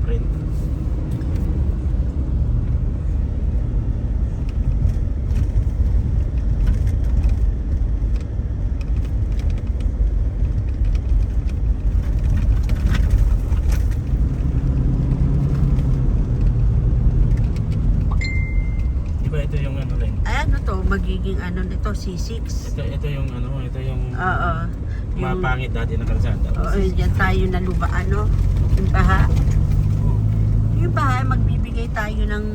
print. Di ba ito yung ano rin? Ay, ano to? Magiging ano nito? C6? Ito yung ano, ito yung Oo. mapangit dati na kalsada. Oo, dyan tayo naluba, ano? Yung baha. Oh. Yung baha, magbibigay tayo ng,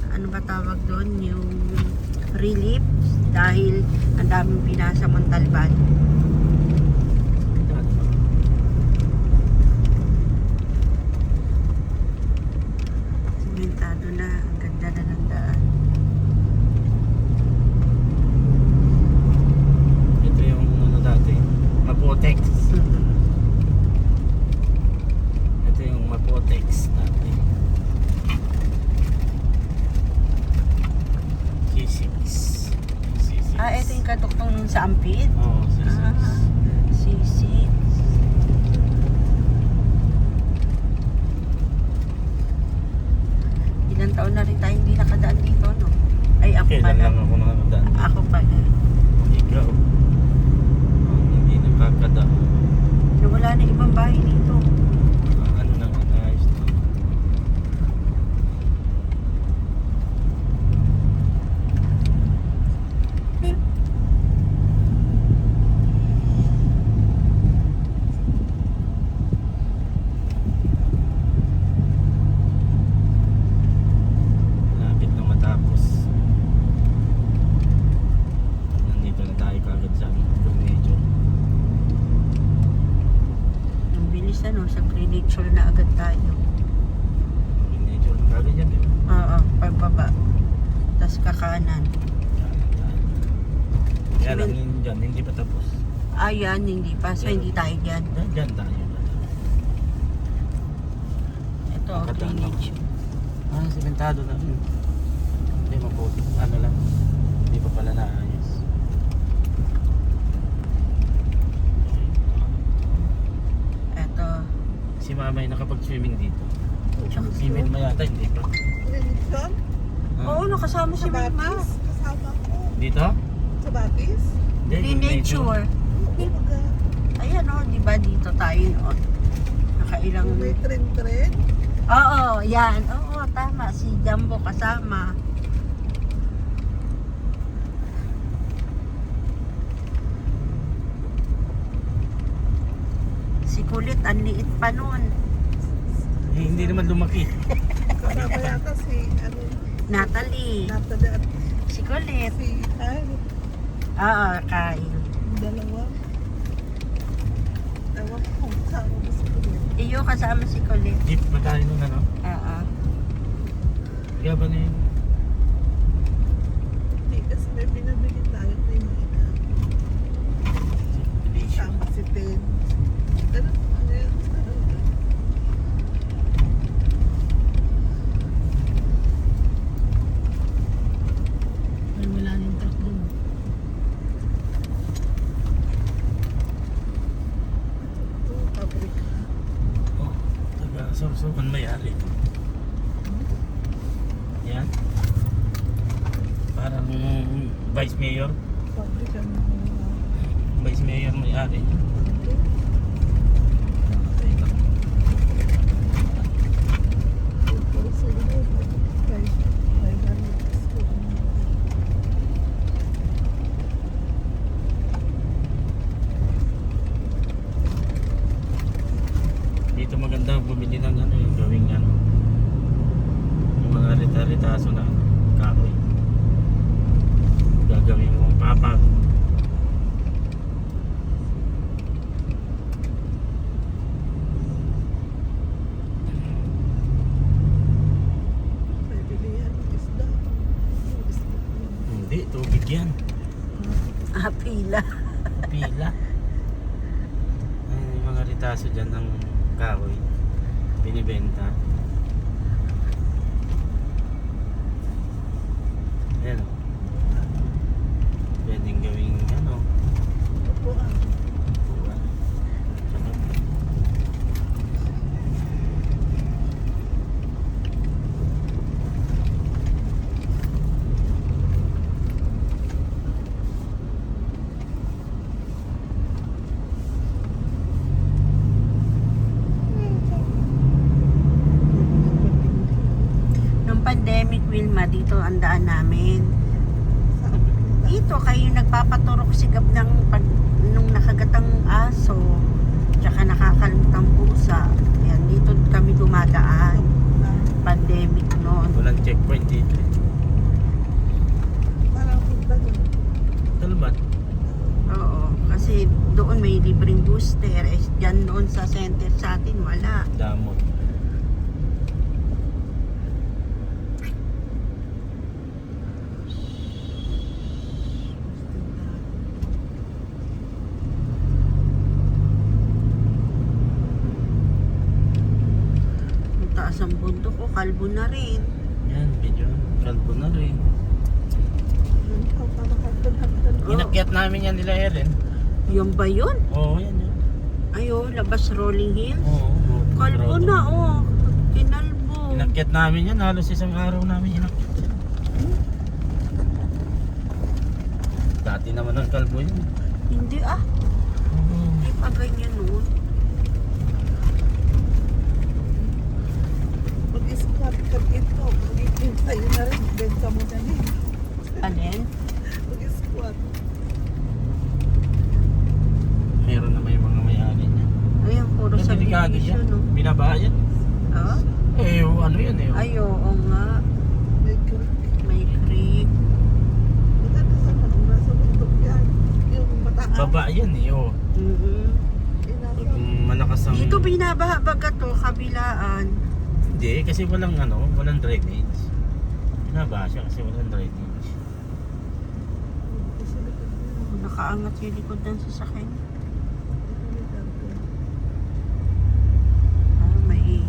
ano ba tawag doon? Yung relief dahil ang daming binasa Montalban. Simentado na. Ang ganda na ng daan. Ito yung ano dati, Mapotex. Ito yung Mapotex dati. C6. C6. Ah, ito yung katuktong nung sa Ampid? Oo, C6. Ah, C6. Ilang taon na rin tayo hindi nakadaan dito, no? Ay, ako Kailan pala. lang ako nakakadaan. Ako pala. Ikaw. Hindi nakakadaan. Nawala na ibang bahay dito. Ano nang inayos na. Malapit na matapos. Nandito na tayo kagad sa Cornejo. Ang bilis ano, sa Greenwich na agad tayo. Cornejo lang kagad yan, di ba? Oo, pagbaba. Tapos kakanan. Kaya lang yun dyan, hindi pa tapos. Ayan, hindi pa. So, hindi tayo dyan. Dyan tayo. Ito, Kakadaan lang. Greenwich. Simentado na. Hindi, mabuti. Ano lang. Hindi pa pala naayos. Ito. Si mama ay nakapag-swimming dito. Tsaka Female ma yata, hindi pa. Religion? Oo, nakasama si Sa Mama. Batis? Kasama ko. Dito? Sa Batis? Hindi, Greenwich. Oo, baga. Ayan o, di ba dito tayo noon? Nakailang... Kung may tren-tren. Oo, yan. Oo, tama. Si Jumbo kasama. Si Kulit, ang liit pa noon. Eh, hindi naman lumaki. Kasama yata si, ano, Natalie. Natalie at Si Kulit. si, Oo, Kyle. yung dalawa. Ewan ko kung kasama mo si Kulit. Iyo kasama si Kulit. Jeep, magkano nun ano? Oo. Kaya ba na yun? Hindi, kasi may pinabili tayo kay Nina. Kasama si Ted. Ganun, ano yun? Wala nang truck doon. Ito, pabrika. Oh, taga-sorsokan may-ari. Yan. Parang vice mayor. Pabrika ng mga Vice mayor may-ari. Dito maganda bumili ng ano yung gawing ano. Yung mga rita-ritaso na ano, kahoy. Gagawin mo papag. Hindi, tubig yan. Ah, pila. Pila. Ay, yung mga ritaso dyan ng kahoy. Binibenta. Ayan o. Pwedeng gawing ano. Upuan. Tsaka, pandemic, Wilma, dito ang daan namin. Saan pupunta? Dito kayo nagpapaturok sigab ng pag, nung nakagatang aso, tsaka nakakalutang pusa. Yan, dito kami dumadaan. Pandemic noon. Walang checkpoint dito. Parang punta doon. Talban. Oo, kasi doon may libreng booster. Eh, dyan doon sa center sa atin, wala. Damot. Ang taas ang bundok ko, kalbo na rin. Yan, medyo kalbo na rin. Oo. Inakyat namin yan nila Erin. Yung ba yun? Oo, yan yan. Ayo, labas Rolling Hills. Oo. Kalbo na, oh. Kinalbo. Inakyat namin yan. Halos isang araw namin inakyat yan. Dati naman ang kalbo yun. Hindi ah. Oo. Hindi pa ganyan noon. Mag-squat ka dito. Mag-itim sa'yo na rin. Benta mo na rin. Alin? Mag-squat. Meron na may mga may-ari niya. Ayun, puro Pero delikado subdivision, yan. no? Binabayan. Oh? Eh, ano yan eh. Ay, oo nga. May creek. May creek. Maganda sa kanong nasa bundok yan. Yung mataas. Baba yan eh. Oh. Mm-hmm. Inasa. Malakas ang... Dito binabaha baga to, kabilaan. Hindi, kasi walang walang drainage. Binabaha siya kasi walang drainage. Nakaangat yung likod ng sasakyan. Ah, may...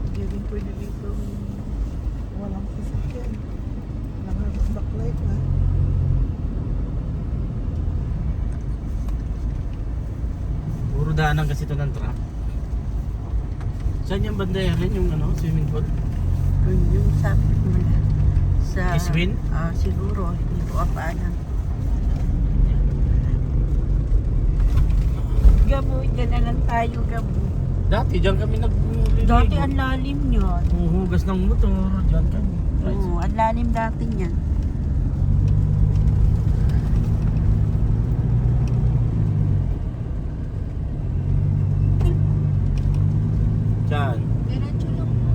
Hindi rin pwede dito walang sasakyan. Nakagas backlight na. Puro daanan kasi ito ng truck. Saan yung banda yan? Yung swimming pool? Yung sa... Sa... Iswin? Ah, siguro. Hindi ko apaalam. Gabo, dyan na lang tayo, Gabo. Dati dyan kami Dati ang lalim yun. Huhugas ng motor. Dyan kami. Oo, ang lalim dati niyan. Dyan. Diretso lang po.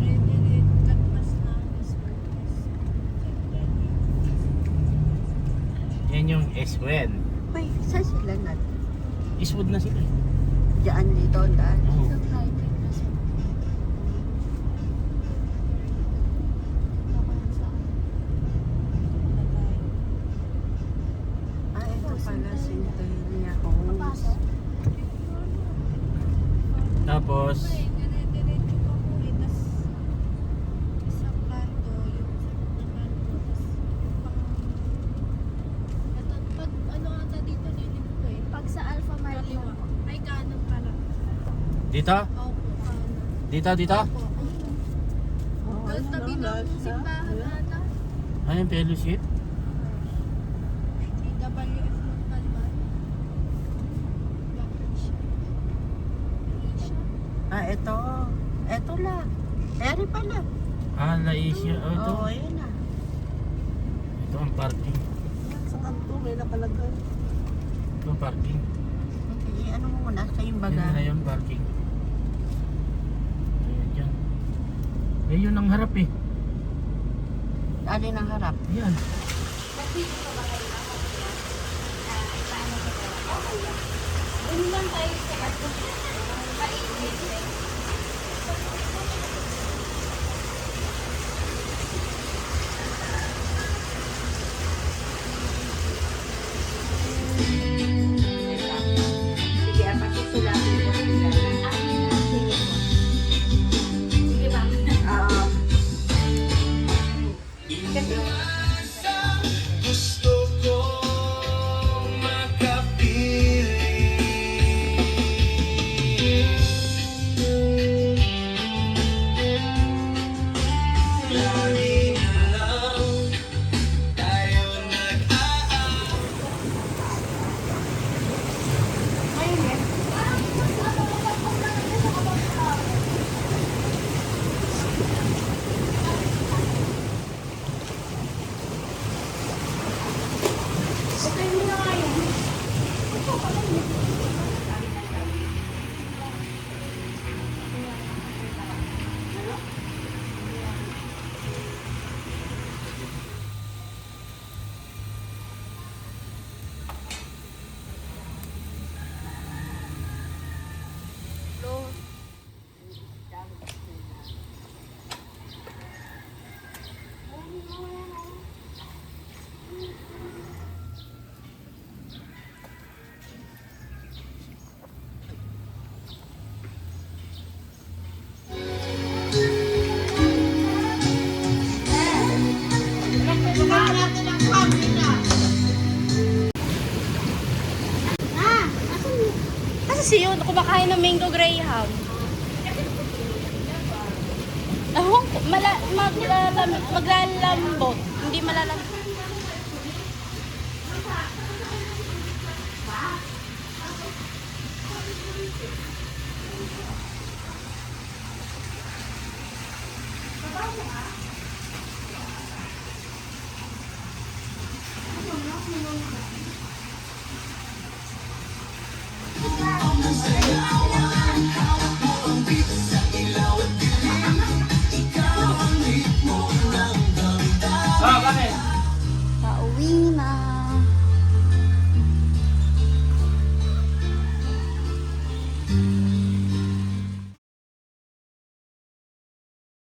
Dire-dire, lagpas na. Yan yung Eswen. Uy, saan sila na? Eastwood na sila. Diyan dito, ang daan. Oo. Sa highway kasi. Ah, ito pala, Centennial Homes. Papasok. Tapos, Dire-diretso pa po eh. Tas isang kanto, yung isang kanto. Tas yung ito, pag ano ata dito lilim po eh. Pag sa Alpha Mart Kaliwa. po. Ay, kanan pala. dito? Opo, kanan. Dito? Opo. Oh, Doon tabi ng simbahan ata. Ayun, fellowship. DWF ng Kalban. Ah, ito. Ito lang. Eri pala. Ah, Laisya. Oh, ito. Oo, ayan na. Ito ang parking. Sa kanto may nakalagay. Ito ang parking. Okay, ano mo muna kayong baga? Yan na yung parking. Ayan dyan. Eh, yun ang harap eh. Alin ang harap? Yan. Doon lang tayo sa ato. Sige, pakisulatin ko sila. Sige ba? Kasi Gusto kong makapiling kasi yun, kumakain ng mango graham. Ahong, maglalambot. Hindi malalambot.